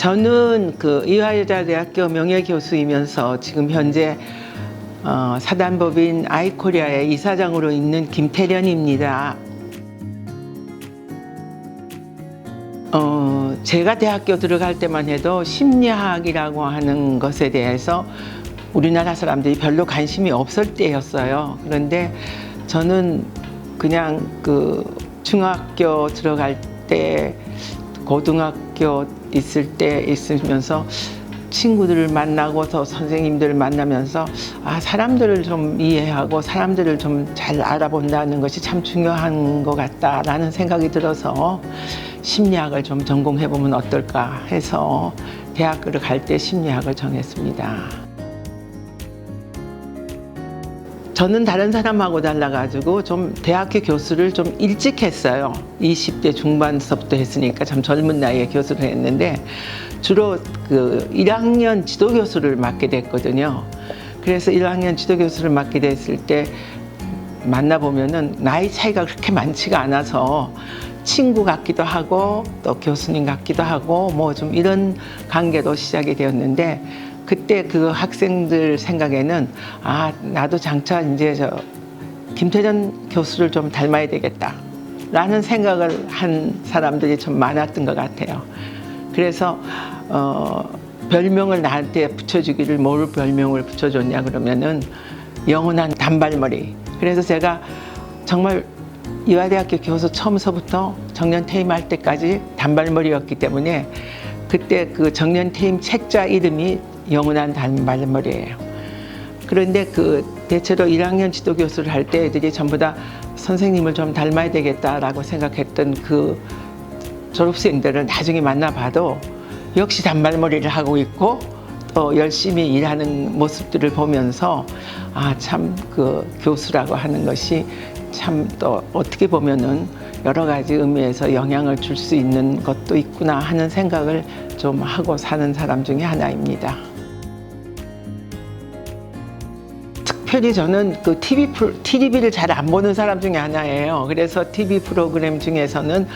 저는 그 이화여자대학교 명예교수이면서 지금 현재 사단법인 아이코리아의 이사장으로 있는 김태련입니다. 제가 대학교 들어갈 때만 해도 심리학이라고 하는 것에 대해서 우리나라 사람들이 별로 관심이 없을 때였어요. 그런데 저는 그냥 그 중학교 들어갈 때, 고등학교 있을 때 있으면서 친구들을 만나고서 선생님들을 만나면서 사람들을 좀 이해하고 사람들을 좀 잘 알아본다는 것이 참 중요한 것 같다라는 생각이 들어서 심리학을 좀 전공해보면 어떨까 해서 대학교를 갈 때 심리학을 정했습니다. 저는 다른 사람하고 달라가지고 좀 대학교 교수를 좀 일찍 했어요. 20대 중반서부터 했으니까 참 젊은 나이에 교수를 했는데 주로 그 1학년 지도교수를 맡게 됐거든요. 그래서 1학년 지도교수를 맡게 됐을 때 만나보면은 나이 차이가 그렇게 많지가 않아서 친구 같기도 하고 또 교수님 같기도 하고 뭐 좀 이런 관계도 시작이 되었는데 그때 그 학생들 생각에는 나도 장차 이제 저 김태련 교수를 좀 닮아야 되겠다 라는 생각을 한 사람들이 좀 많았던 것 같아요. 그래서 별명을 나한테 붙여주기를 뭘 별명을 붙여줬냐 그러면은 영원한 단발머리. 그래서 제가 정말 이화대학교 교수 처음서부터 정년 퇴임할 때까지 단발머리였기 때문에 그때 그 정년 퇴임 책자 이름이 영원한 단발머리예요. 그런데 그 대체로 1학년 지도교수를 할 때 애들이 전부 다 선생님을 좀 닮아야 되겠다라고 생각했던 그 졸업생들을 나중에 만나봐도 역시 단발머리를 하고 있고 또 열심히 일하는 모습들을 보면서 참 그 교수라고 하는 것이 참 또 어떻게 보면은 여러 가지 의미에서 영향을 줄 수 있는 것도 있구나 하는 생각을 좀 하고 사는 사람 중에 하나입니다. 특별히 저는 그 TV를 잘 안 보는 사람 중에 하나예요. 그래서 TV 프로그램 중에서는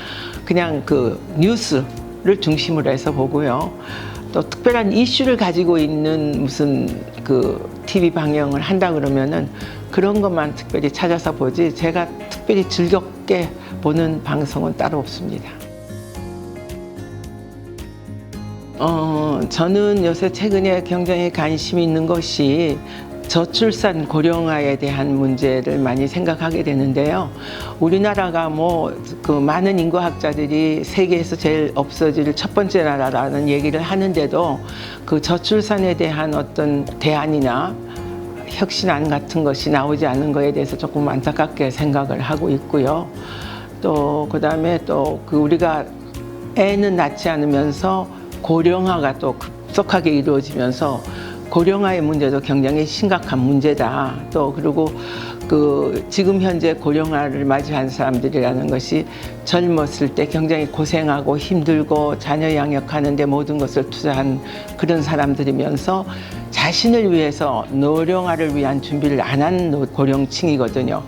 그냥 그 뉴스를 중심으로 해서 보고요. 또 특별한 이슈를 가지고 있는 무슨 그 TV 방영을 한다 그러면은 그런 것만 특별히 찾아서 보지 제가 특별히 즐겁게 보는 방송은 따로 없습니다. 저는 요새 최근에 굉장히 관심이 있는 것이 저출산 고령화에 대한 문제를 많이 생각하게 되는데요. 우리나라가 뭐 그 많은 인구학자들이 세계에서 제일 없어질 첫 번째 나라라는 얘기를 하는데도 그 저출산에 대한 어떤 대안이나 혁신안 같은 것이 나오지 않은 것에 대해서 조금 안타깝게 생각을 하고 있고요. 또 그다음에 또 그 우리가 애는 낳지 않으면서 고령화가 또 급속하게 이루어지면서 고령화의 문제도 굉장히 심각한 문제다. 또 그리고 그 지금 현재 고령화를 맞이한 사람들이라는 것이 젊었을 때 굉장히 고생하고 힘들고 자녀 양육하는데 모든 것을 투자한 그런 사람들이면서 자신을 위해서 노령화를 위한 준비를 안 한 고령층이거든요.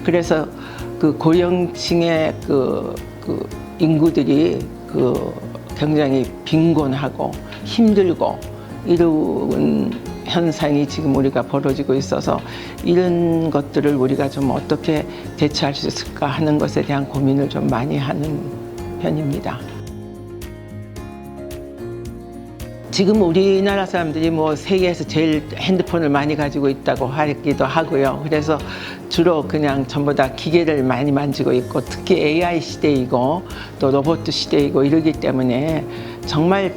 그래서 그 고령층의 그 인구들이 그 굉장히 빈곤하고 힘들고 이런 현상이 지금 우리가 벌어지고 있어서 이런 것들을 우리가 좀 어떻게 대처할 수 있을까 하는 것에 대한 고민을 좀 많이 하는 편입니다. 지금 우리나라 사람들이 뭐 세계에서 제일 핸드폰을 많이 가지고 있다고 하기도 하고요. 그래서 주로 그냥 전부 다 기계를 많이 만지고 있고 특히 AI 시대이고 또 로봇 시대이고 이러기 때문에 정말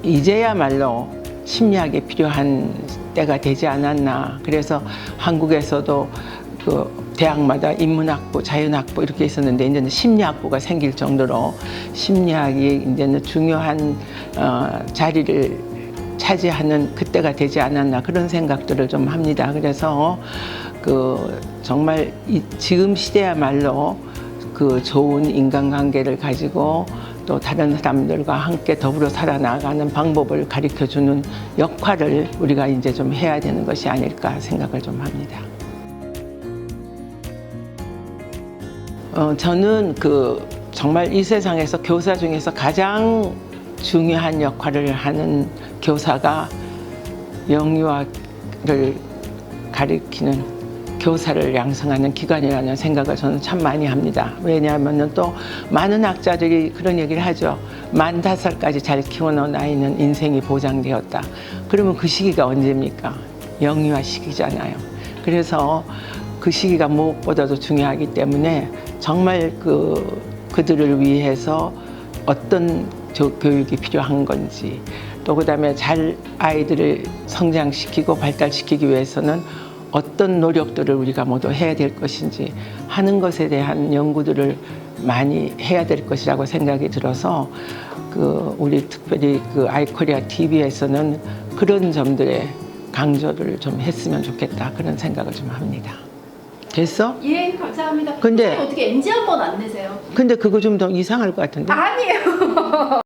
이제야말로 심리학이 필요한 때가 되지 않았나. 그래서 한국에서도 그 대학마다 인문학부, 자연학부 이렇게 있었는데 이제는 심리학부가 생길 정도로 심리학이 이제는 중요한 자리를 차지하는 그때가 되지 않았나 그런 생각들을 좀 합니다. 그래서 그 정말 지금 시대야말로 그 좋은 인간관계를 가지고 또 다른 사람들과 함께 더불어 살아나가는 방법을 가르쳐주는 역할을 우리가 이제 좀 해야 되는 것이 아닐까 생각을 좀 합니다. 저는 그 정말 이 세상에서 교사 중에서 가장 중요한 역할을 하는 교사가 영유아를 가리키는 교사를 양성하는 기관이라는 생각을 저는 참 많이 합니다. 왜냐하면 또 많은 학자들이 그런 얘기를 하죠. 만 5살까지 잘 키워놓은 아이는 인생이 보장되었다. 그러면 그 시기가 언제입니까? 영유아 시기잖아요. 그래서 그 시기가 무엇보다도 중요하기 때문에 정말 그들을 위해서 어떤 교육이 필요한 건지, 또 그다음에 잘 아이들을 성장시키고 발달시키기 위해서는 어떤 노력들을 우리가 모두 해야 될 것인지 하는 것에 대한 연구들을 많이 해야 될 것이라고 생각이 들어서 우리 특별히 아이코리아 TV에서는 그런 점들에 강조를 좀 했으면 좋겠다, 그런 생각을 좀 합니다. 됐어? 예, 감사합니다. 근데- 선생님 어떻게 NG 한 번 안 내세요? 근데 그거 좀 더 이상할 것 같은데? 아니에요.